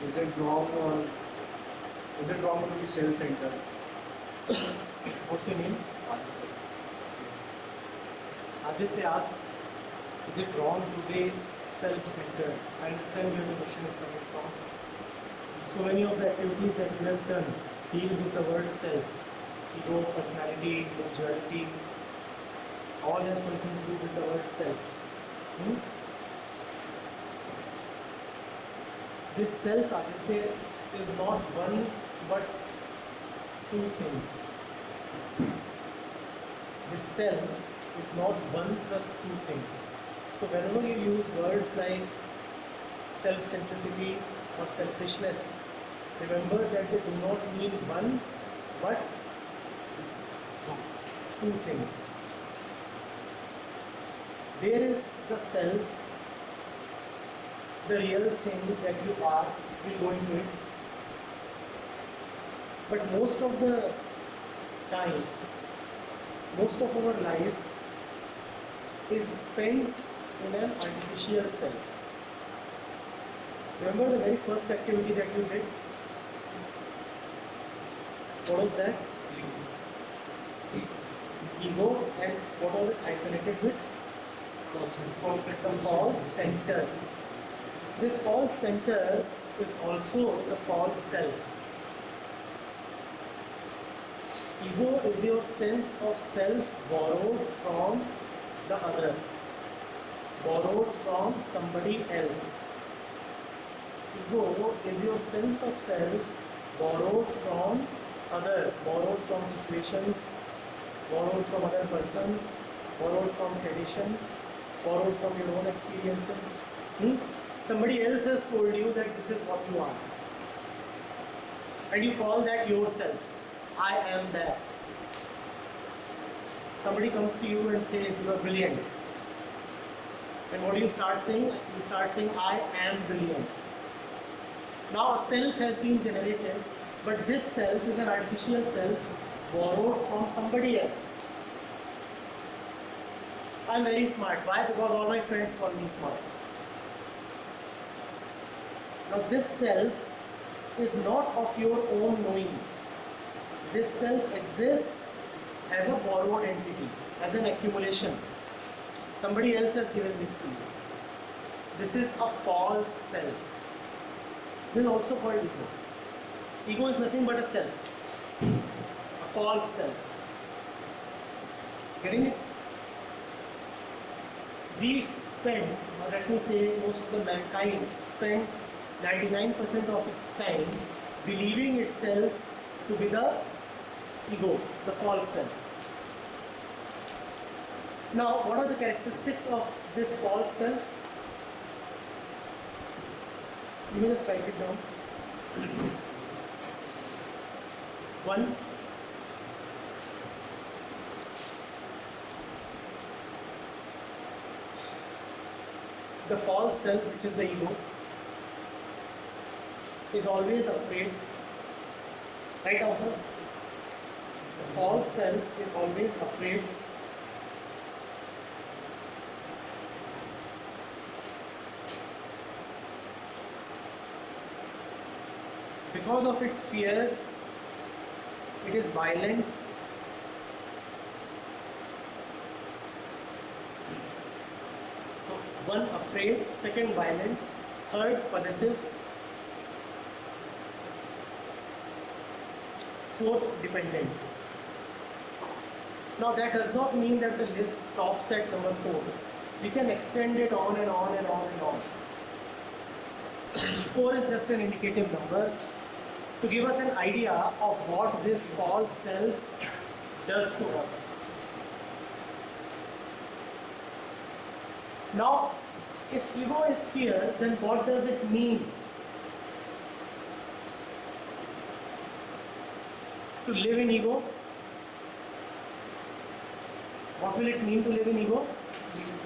Is it wrong or is it wrong to be self-centered? What's your name? Aditya asks, is it wrong to be self-centered? I understand where the question is coming from. So many of the activities that we have done deal with the word self. Ego, personality, individuality, all have something to do with the word self. This self, Aditya, is not one but two things. This self is not one plus two things. So whenever you use words like self-centricity or selfishness, remember that they do not mean one but two things. There is the self, the real thing that you are, we'll go into it. But most of the times, most of our life is spent in an artificial self. Remember the very first activity that you did? What was that? Ego, and what was it hyphenated with? The false center. This false center is also the false self. Ego is your sense of self borrowed from the other, borrowed from somebody else. Ego is your sense of self borrowed from others, borrowed from situations, borrowed from other persons, borrowed from tradition, borrowed from your own experiences. Somebody else has told you that this is what you are. And you call that yourself. I am that. Somebody comes to you and says you are brilliant. And what do you start saying? You start saying I am brilliant. Now a self has been generated, but this self is an artificial self borrowed from somebody else. I am very smart. Why? Because all my friends call me smart. Now this self is not of your own knowing. This self exists as a borrowed entity, as an accumulation. Somebody else has given this to you. This is a false self. This is also called ego. Ego is nothing but a self, a false self. Getting it? We spend, or let me say most of the mankind spends 99% of its time believing itself to be the ego, the false self. Now, what are the characteristics of this false self? You may just write it down. One, the false self, which is the ego, is always afraid. Right, also? The false self is always afraid. Because of its fear, it is violent. So, one, afraid, second, violent, third, possessive, fourth, dependent. Now that does not mean that the list stops at number 4. We can extend it on and on and on and on. 4 is just an indicative number to give us an idea of what this false self does to us. Now, if ego is fear, then what does it mean to live in ego? What will it mean to live in ego?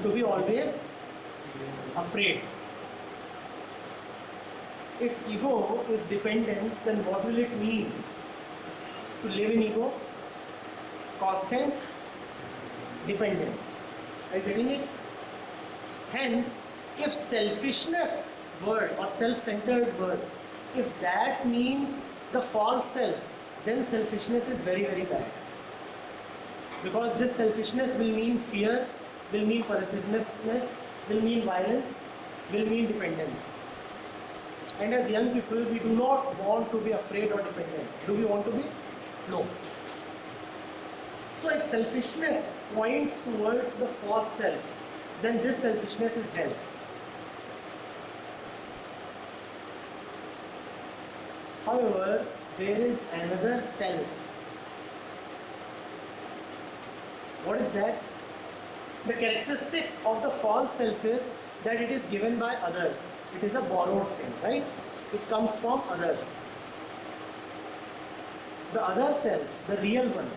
To be always afraid. If ego is dependence, then what will it mean to live in ego? Constant dependence. Are you getting it? Hence, if selfishness word or self-centered word if that means the false self, then selfishness is very, very bad. Because this selfishness will mean fear, will mean possessiveness, will mean violence, will mean dependence. And as young people, we do not want to be afraid or dependent. Do we want to be? No. So if selfishness points towards the false self, then this selfishness is hell. However, there is another self. What is that? The characteristic of the false self is that it is given by others. It is a borrowed thing, right? It comes from others. The other self, the real one,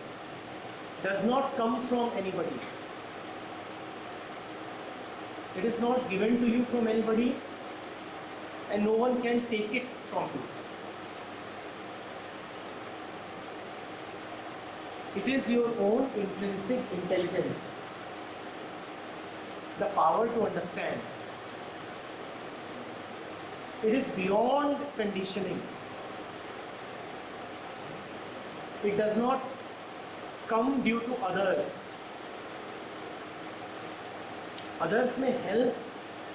does not come from anybody. It is not given to you from anybody, and no one can take it from you. It is your own intrinsic intelligence, the power to understand. It is beyond conditioning. It does not come due to others. Others may help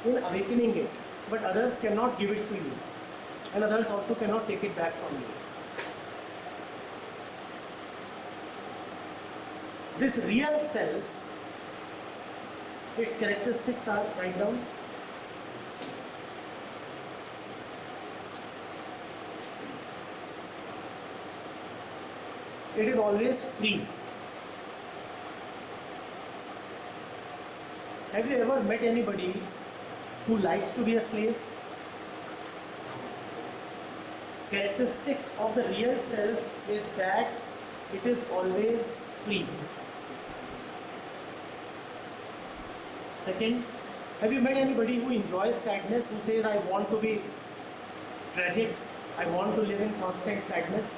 in awakening it, but others cannot give it to you, and others also cannot take it back from you. This real self, its characteristics are write down. It is always free. Have you ever met anybody who likes to be a slave? Characteristic of the real self is that it is always free. Second, have you met anybody who enjoys sadness, who says, I want to be tragic, I want to live in constant sadness?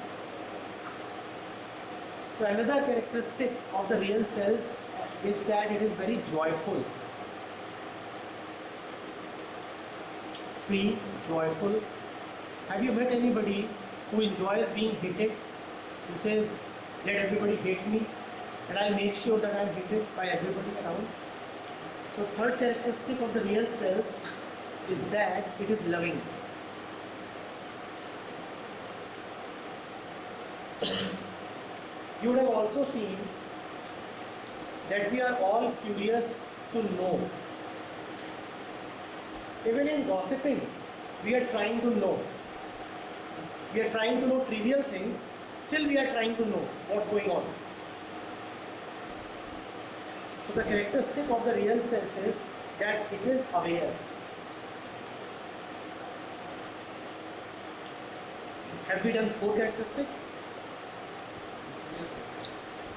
So another characteristic of the real self is that it is very joyful. Free, joyful. Have you met anybody who enjoys being hated, who says, let everybody hate me and I'll make sure that I'm hated by everybody around? So third characteristic of the real self is that it is loving. You would have also seen that we are all curious to know. Even in gossiping, we are trying to know. We are trying to know trivial things, still we are trying to know what's going on. So the characteristic of the real self is that it is aware. Have we done 4 characteristics?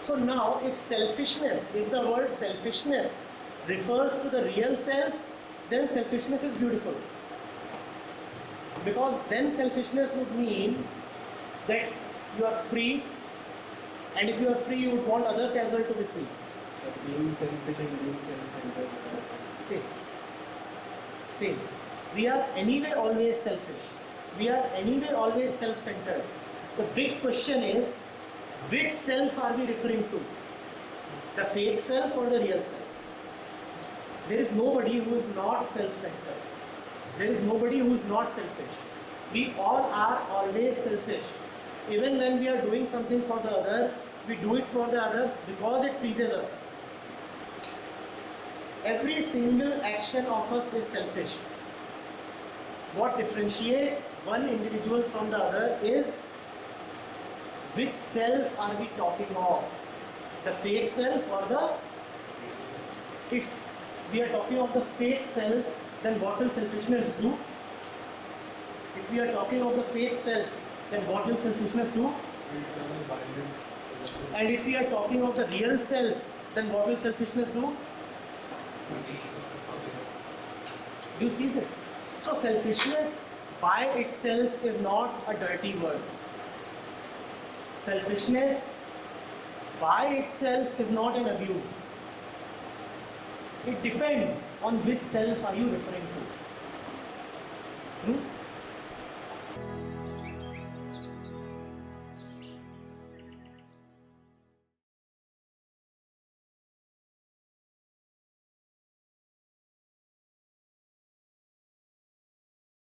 So now if selfishness, if the word selfishness refers to the real self, then selfishness is beautiful. Because then selfishness would mean that you are free, and if you are free, you would want others as well to be free. But being selfish and being self-centered. Same. We are anyway always selfish. We are anyway always self-centered. The big question is, which self are we referring to? The fake self or the real self? There is nobody who is not self-centered. There is nobody who is not selfish. We all are always selfish. Even when we are doing something for the other, we do it for the others because it pleases us. Every single action of us is selfish. What differentiates one individual from the other is which self are we talking of? The fake self or the... If we are talking of the fake self, then what will selfishness do? If we are talking of the fake self, then what will selfishness do? And if we are talking of the real self, then what will selfishness do? Do you see this? So selfishness by itself is not a dirty word. Selfishness by itself is not an abuse. It depends on which self are you referring to.